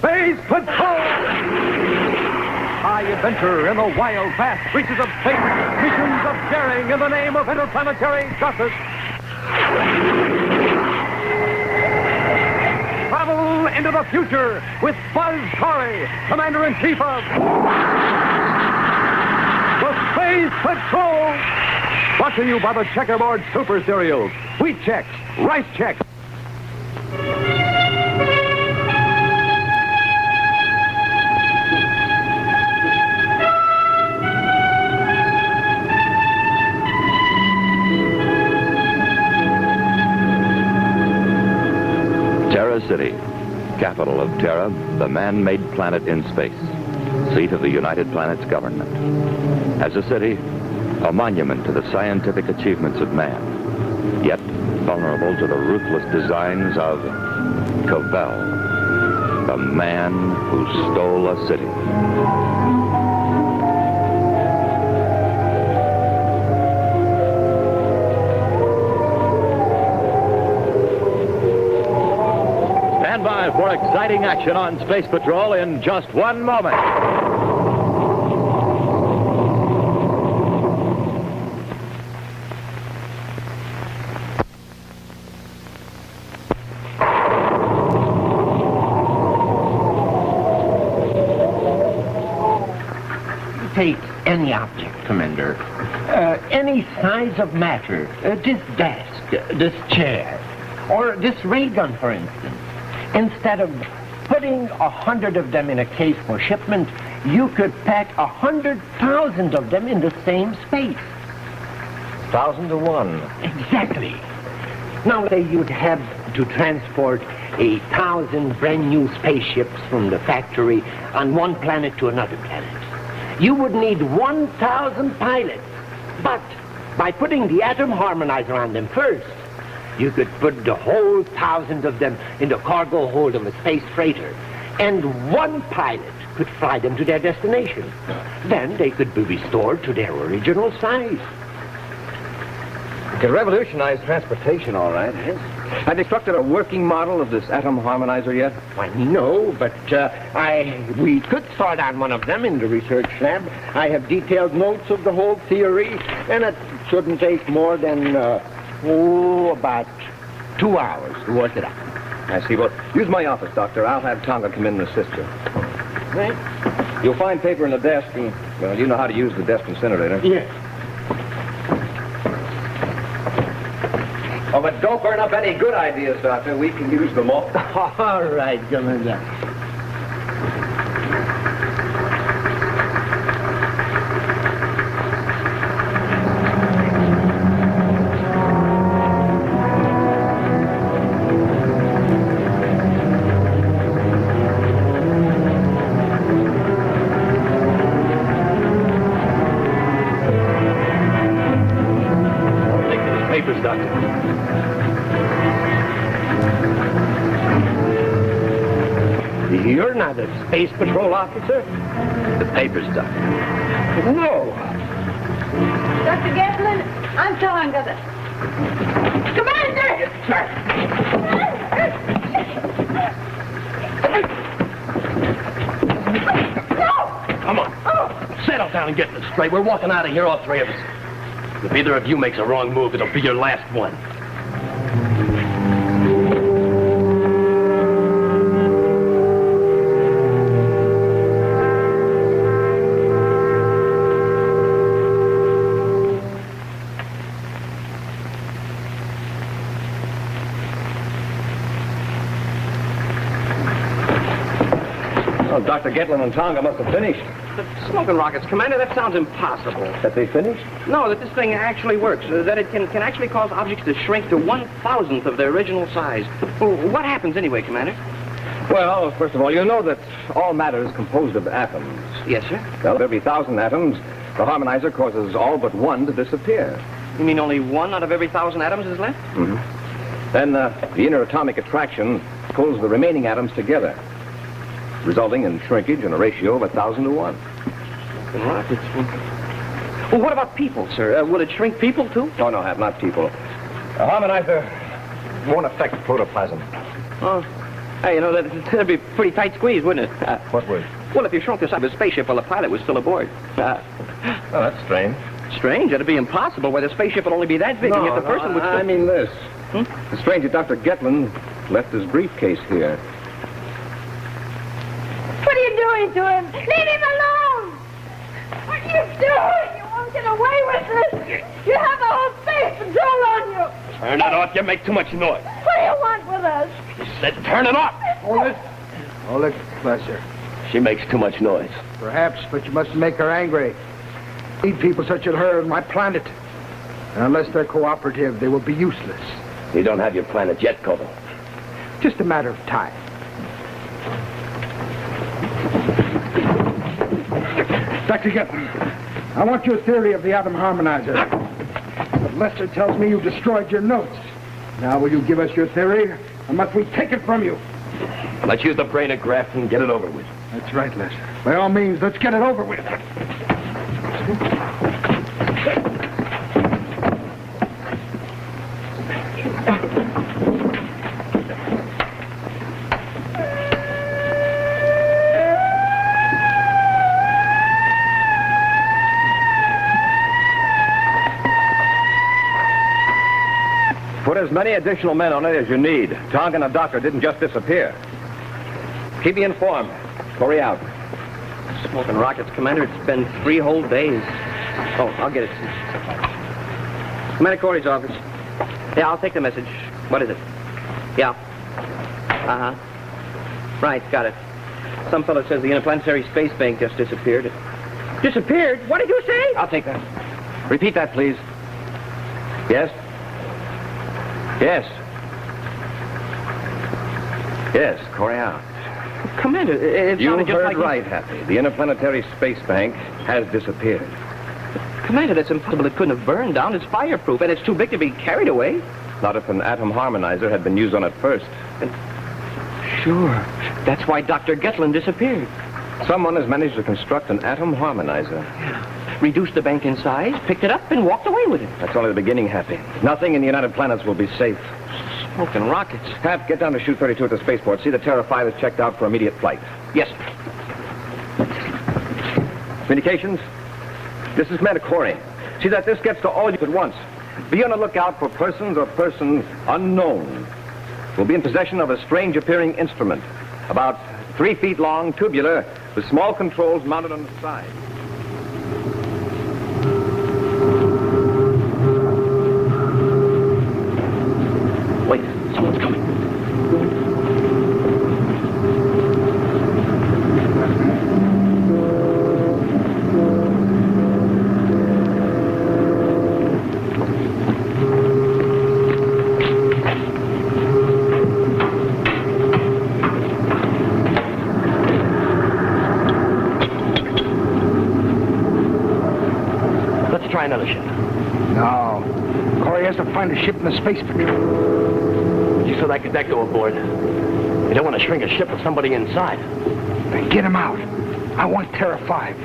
Space Patrol! High adventure in the wild, vast reaches of space. Missions of daring in the name of interplanetary justice. Travel into the future with Buzz Corey, Commander-in-Chief of the Space Patrol. Brought to you by the Checkerboard Super Cereals. Wheat Chex, Rice Chex. Terra City, capital of Terra, the man-made planet in space, seat of the United Planets government. As a city, a monument to the scientific achievements of man, yet vulnerable to the ruthless designs of Cavell, the man who stole a city. Stand by for exciting action on Space Patrol in just one moment. Take any object, Commander, any size of matter, this desk, this chair, or this ray gun, for instance. Instead of putting 100 of them in a case for shipment, you could pack 100,000 of them in the same space. 1,000 to 1. Exactly. Now, say you'd have to transport 1,000 brand new spaceships from the factory on one planet to another planet. You would need 1,000 pilots. But by putting the atom harmonizer on them first, you could put the whole 1,000 of them in the cargo hold of a space freighter, and one pilot could fly them to their destination. Then they could be restored to their original size. You could revolutionize transportation, all right. Yes. Have you constructed a working model of this atom harmonizer yet? Why, no, but we could start on one of them in the research lab. I have detailed notes of the whole theory, and it shouldn't take more than, about 2 hours to work it out. I see. Well, use my office, Doctor. I'll have Tonga come in and assist you. Right? You'll find paper in the desk, and, well, you know how to use the desk incinerator. Yes. Oh, but don't burn up any good ideas, Doctor. We can use them all. All right, Commander. Papers, Doctor. You're not a Space Patrol officer? The papers, Doctor. No. Dr. Gatlin, I'm Tonga. Commander! No! Come on. Settle down and get this straight. We're walking out of here, all three of us. If either of you makes a wrong move, it'll be your last one. Well, Dr. Gatlin and Tonga must have finished. But smoking rockets, Commander, that sounds impossible. That they finished? No, that this thing actually works. That it can actually cause objects to shrink to 1,000th of their original size. Well, what happens anyway, Commander? Well, first of all, you know that all matter is composed of atoms. Yes, sir. Well, of every 1,000 atoms, the harmonizer causes all but one to disappear. You mean only one out of every 1,000 atoms is left? Mm-hmm. Then the inner atomic attraction pulls the remaining atoms together, resulting in shrinkage in a ratio of 1,000 to 1. Smoking rockets. Well, what about people, sir? Will it shrink people, too? Oh, no, not people. A harmonizer won't affect protoplasm. Oh. Hey, you know, that'd be a pretty tight squeeze, wouldn't it? What would? Well, if you shrunk the size of a spaceship while the pilot was still aboard. Oh, that's strange. Strange. That'd be impossible. Why, the spaceship would only be that big, and yet the person would still... I mean this. The stranger, Dr. Getlin, left his briefcase here. What are you doing to him? Leave him alone! What are you doing? You won't get away with this. You have the whole space control on you. Turn it off. You make too much noise. What do you want with us? He said turn it off. Hold it. Hold it, Lester. She makes too much noise. Perhaps, but you mustn't make her angry. Need people such as her on my planet. And unless they're cooperative, they will be useless. You don't have your planet yet, Kobo. Just a matter of time. Dr. Getlin, I want your theory of the atom harmonizer. But Lester tells me you destroyed your notes. Now, will you give us your theory, or must we take it from you? Let's use the brain of graft and get it over with. That's right, Lester. By all means, let's get it over with. Put as many additional men on it as you need. Tonk and the doctor didn't just disappear. Keep me informed. Corey out. Smoking rockets, Commander. It's been 3 whole days. Oh, I'll get it. Commander Corey's office. Yeah, I'll take the message. What is it? Yeah. Uh-huh. Right, got it. Some fellow says the Interplanetary Space Bank just disappeared. Disappeared? What did you say? I'll take that. Repeat that, please. Yes? Yes. Yes, Corey out. Commander, it You sounded just heard like... right, Happy. The Interplanetary Space Bank has disappeared. Commander, that's impossible. It couldn't have burned down. It's fireproof, and it's too big to be carried away. Not if an atom harmonizer had been used on it first. Sure. That's why Dr. Getlin disappeared. Someone has managed to construct an atom harmonizer. Reduced the bank in size, picked it up, and walked away with it. That's only the beginning, Happy. Nothing in the United Planets will be safe. Smoking rockets. Hap, get down to Chute 32 at the spaceport. See the Terra 5 is checked out for immediate flight. Yes. Communications? This is Commander Corey. See that this gets to all of you at once. Be on the lookout for persons or persons unknown. Will be in possession of a strange appearing instrument. About 3 feet long, tubular, with small controls mounted on the side. Wait, someone's coming. Let's try another ship. No. Corey has to find a ship in the space patrol. You saw that cadet go aboard. You don't want to shrink a ship with somebody inside. Then get him out. I want Terra 5.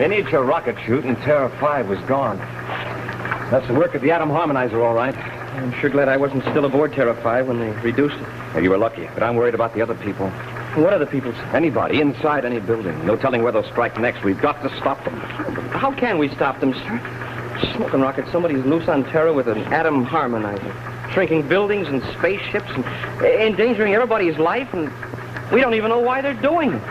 miniature rocket chute in Terra 5 was gone. That's the work of the atom harmonizer, all right. I'm sure glad I wasn't still aboard Terra 5 when they reduced it. Well, you were lucky, but I'm worried about the other people. What other people? Anybody inside any building. No telling where they'll strike next. We've got to stop them. How can we stop them, sir? Smoking rockets, somebody's loose on Terra with an atom harmonizer. Shrinking buildings and spaceships and endangering everybody's life, and we don't even know why they're doing it.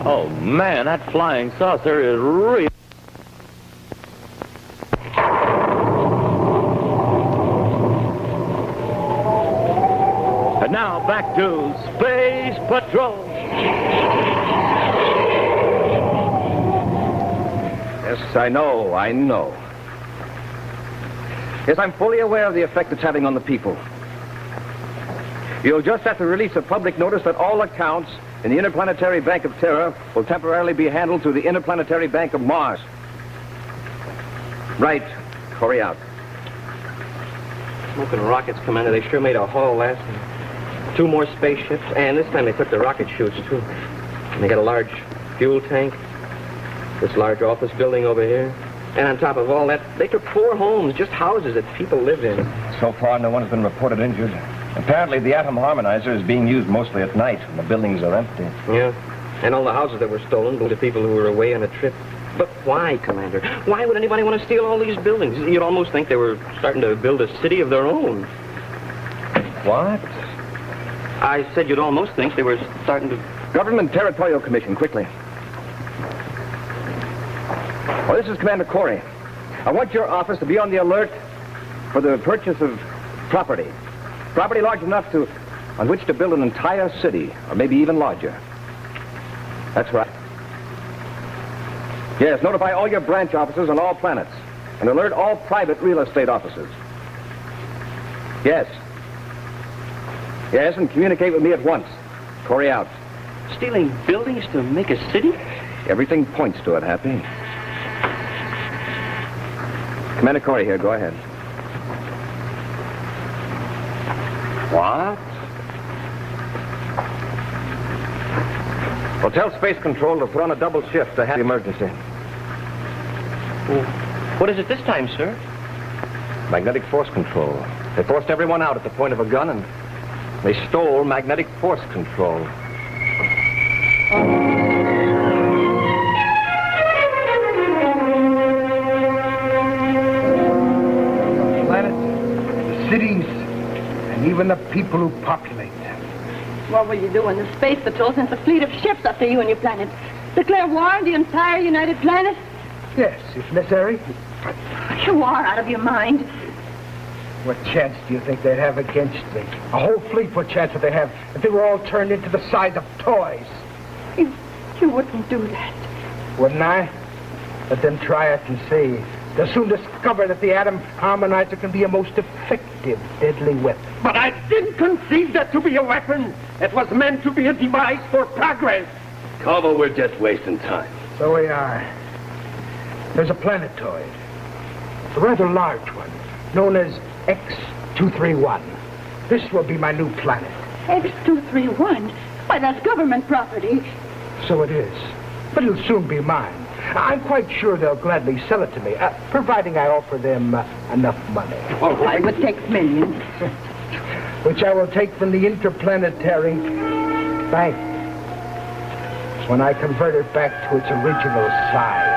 Oh, man, that flying saucer is real. And now back to Space Patrol. Yes, I know. Yes, I'm fully aware of the effect it's having on the people. You'll just have to release a public notice that all accounts in the Interplanetary Bank of Terra will temporarily be handled through the Interplanetary Bank of Mars. Right. Corey out. Smoking rockets, Commander. They sure made a haul last time. 2 more spaceships, and this time they took the rocket chutes, too. And they got a large fuel tank, this large office building over here. And on top of all that, they took 4 homes, just houses that people lived in. So far, no one has been reported injured. Apparently, the atom harmonizer is being used mostly at night when the buildings are empty. Yeah, and all the houses that were stolen belonged to people who were away on a trip. But why, Commander? Why would anybody want to steal all these buildings? You'd almost think they were starting to build a city of their own. What? I said you'd almost think they were starting to... Government Territorial Commission, quickly. Well, this is Commander Corey. I want your office to be on the alert for the purchase of property. Property large enough on which to build an entire city, or maybe even larger. That's right. Yes, notify all your branch offices on all planets, and alert all private real estate offices. Yes. Yes, and communicate with me at once. Corey out. Stealing buildings to make a city? Everything points to it, Happy. Commander Corey here, go ahead. What? Well, tell Space Control to put on a double shift to have the emergency. Well, what is it this time, sir? Magnetic force control. They forced everyone out at the point of a gun, and they stole magnetic force control. Planet, cities, and even the people who populate them. What will you do when the Space Patrol sends a fleet of ships after you and your planet? Declare war on the entire United Planet? Yes, if necessary. You are out of your mind. What chance do you think they'd have against me? A whole fleet, what chance would they have if they were all turned into the size of toys? You wouldn't do that. Wouldn't I? Let them try it and see. They'll soon discover that the atom harmonizer can be a most effective, deadly weapon. But I didn't conceive that to be a weapon. It was meant to be a device for progress. Cover, we're just wasting time. So we are. There's a planetoid. A rather large one, known as X-231. This will be my new planet. X-231? Why, that's government property. So it is. But it'll soon be mine. I'm quite sure they'll gladly sell it to me, providing I offer them enough money. All right, it takes millions. Which I will take from the Interplanetary Bank when I convert it back to its original size.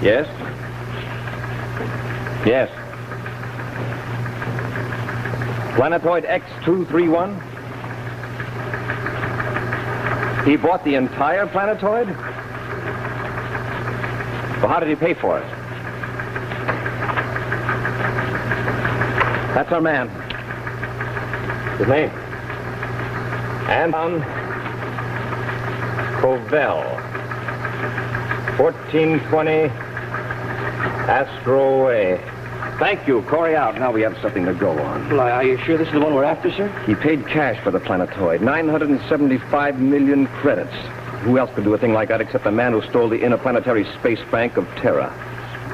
Yes? Yes. Planetoid X-231? He bought the entire planetoid? Well, how did he pay for it? That's our man. His name? Anton Covell. 1420 Astro Way. Thank you. Corey out. Now we have something to go on. Well, are you sure this is the one we're after, sir? He paid cash for the planetoid. 975 million credits. Who else could do a thing like that except the man who stole the Interplanetary Space Bank of Terra?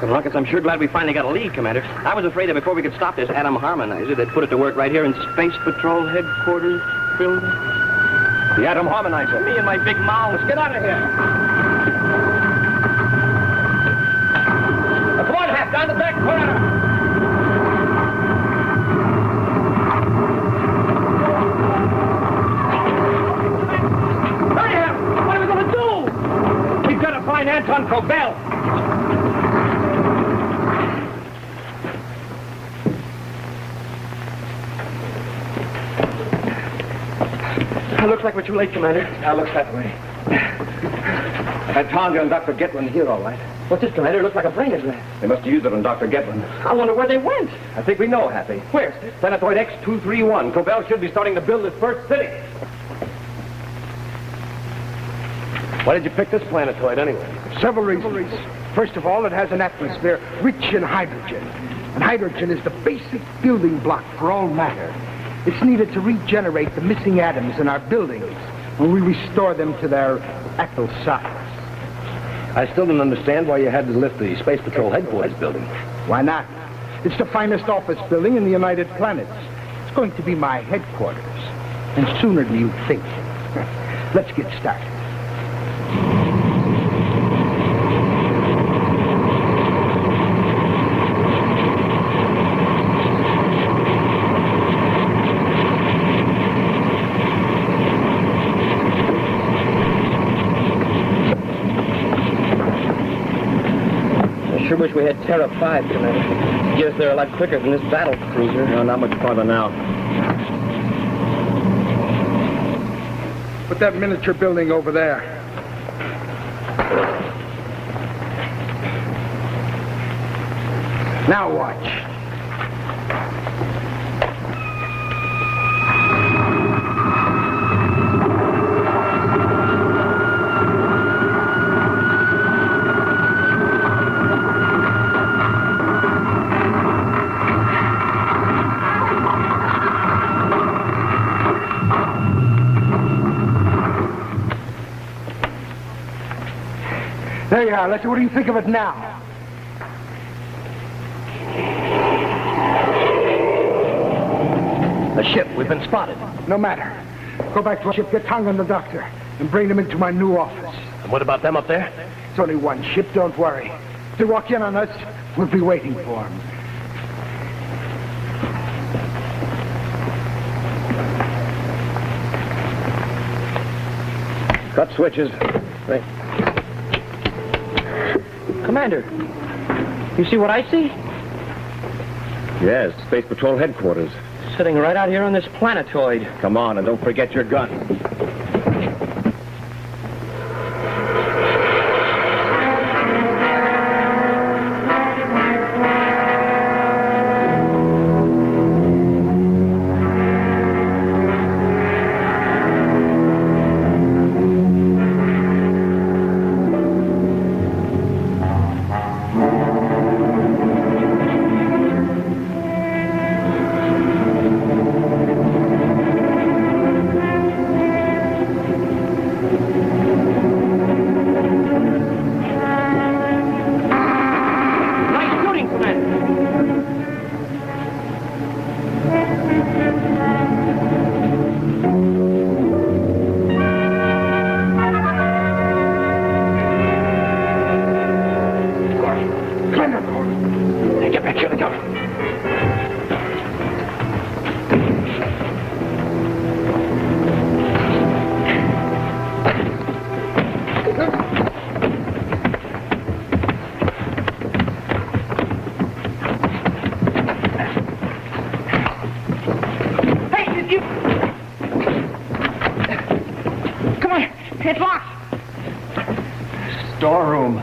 Rockets, I'm sure glad we finally got a lead, Commander. I was afraid that before we could stop this atom harmonizer, they'd put it to work right here in Space Patrol headquarters building. The atom harmonizer. Me and my big mouth. Let's get out of here. Now, come on, Hap, down the back corridor. Find Anton Cobell. Looks like we're too late, Commander. Now, looks that way. Had Tonga and Dr. Getlin here, all right. What's this, Commander? It looks like a brain advance. They must have used it on Dr. Getlin. I wonder where they went. I think we know, Happy. Where? Planetoid X231. Cobell should be starting to build his first city. Why did you pick this planetoid, anyway? Several reasons. First of all, it has an atmosphere rich in hydrogen. And hydrogen is the basic building block for all matter. It's needed to regenerate the missing atoms in our buildings when we restore them to their actual size. I still don't understand why you had to lift the Space Patrol headquarters building. Why not? It's the finest office building in the United Planets. It's going to be my headquarters. And sooner than you think. Let's get started. Sure wish we had Terra 5, Commander. Get us there a lot quicker than this battle cruiser. No, not much farther now. Put that miniature building over there. Now watch. There you are. Let's see. What do you think of it now? A ship. We've been spotted. No matter. Go back to our ship, get Tonga and the doctor, and bring them into my new office. And what about them up there? It's only one ship, don't worry. If they walk in on us, we'll be waiting for them. Cut switches. Right. Commander, you see what I see? Yes, Space Patrol headquarters. Sitting right out here on this planetoid. Come on, and don't forget your gun. It's locked. Storeroom.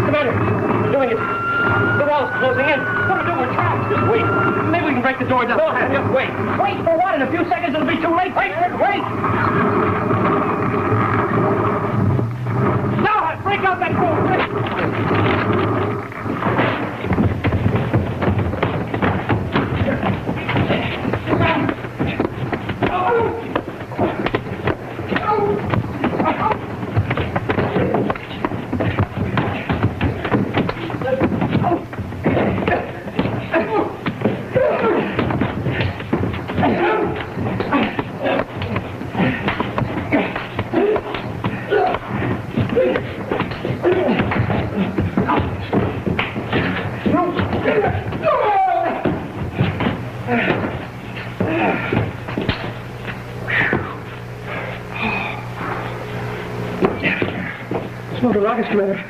Commander, we're doing it. The wall's closing in. What do we do? We're trapped. Just wait. Maybe we can break the door down. Go ahead. Just wait. Wait for what? In a few seconds it'll be too late. Wait. Now, break out that door. Smoking rockets, Commander.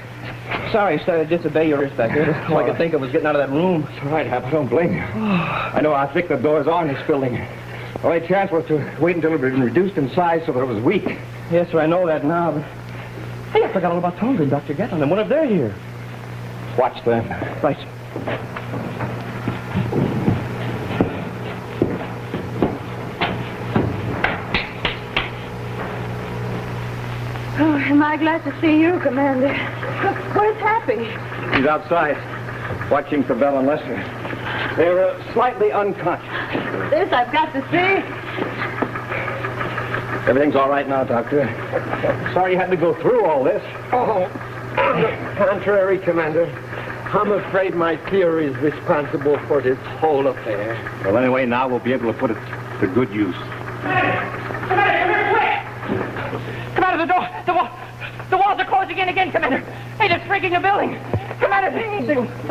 Sorry, I started to disobey your orders back there. All I could think of was getting out of that room. It's all right, Hap. I don't blame you. I know how thick the doors are in this building. The only chance was to wait until it had been reduced in size so that it was weak. Yes, sir, I know that now, but... Hey, I forgot all about Tonga and Dr. Gatlin. And what if they're here? Watch them. Right. Oh, am I glad to see you, Commander. Look, where's Happy? He's outside, watching for Belle and Lester. They're slightly unconscious. This I've got to see. Everything's all right now, Doctor. Sorry you had to go through all this. Oh, on the contrary, Commander. I'm afraid my theory is responsible for this whole affair. Well, anyway, now we'll be able to put it to good use. Commander, the walls are closing in again, Commander. Hey, they're freaking the building. Commander,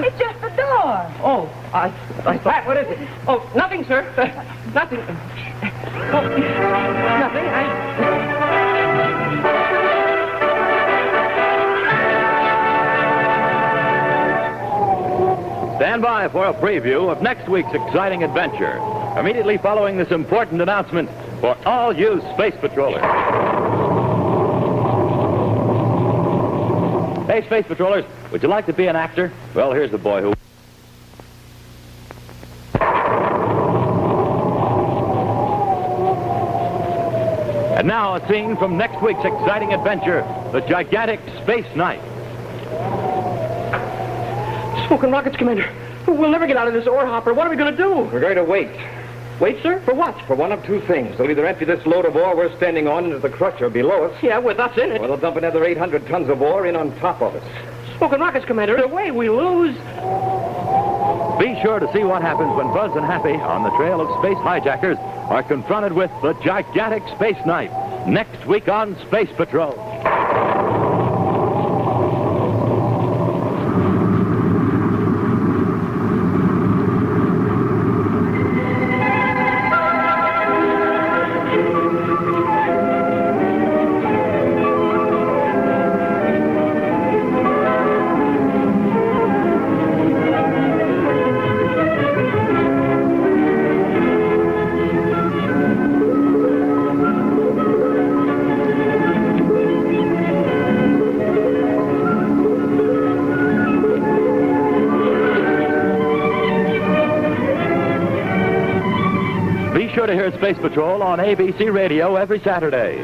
It's just the door. Oh, I thought, what is it? Oh, nothing, sir. Nothing. Oh, nothing. Stand by for a preview of next week's exciting adventure, immediately following this important announcement for all you space patrollers. Hey, space patrollers, would you like to be an actor? Well, here's the boy who... And now a scene from next week's exciting adventure, the gigantic space knife. Smoking rockets, Commander. We'll never get out of this ore hopper. What are we going to do? We're going to wait. Wait, sir? For what? For one of two things. They'll either empty this load of ore we're standing on into the crusher below us. Yeah, with us in it. Or they'll dump another 800 tons of ore in on top of us. Smoking rockets, Commander. The way we lose. Be sure to see what happens when Buzz and Happy, on the trail of space hijackers, are confronted with the gigantic space knife next week on Space Patrol. Be sure to hear Space Patrol on ABC Radio every Saturday.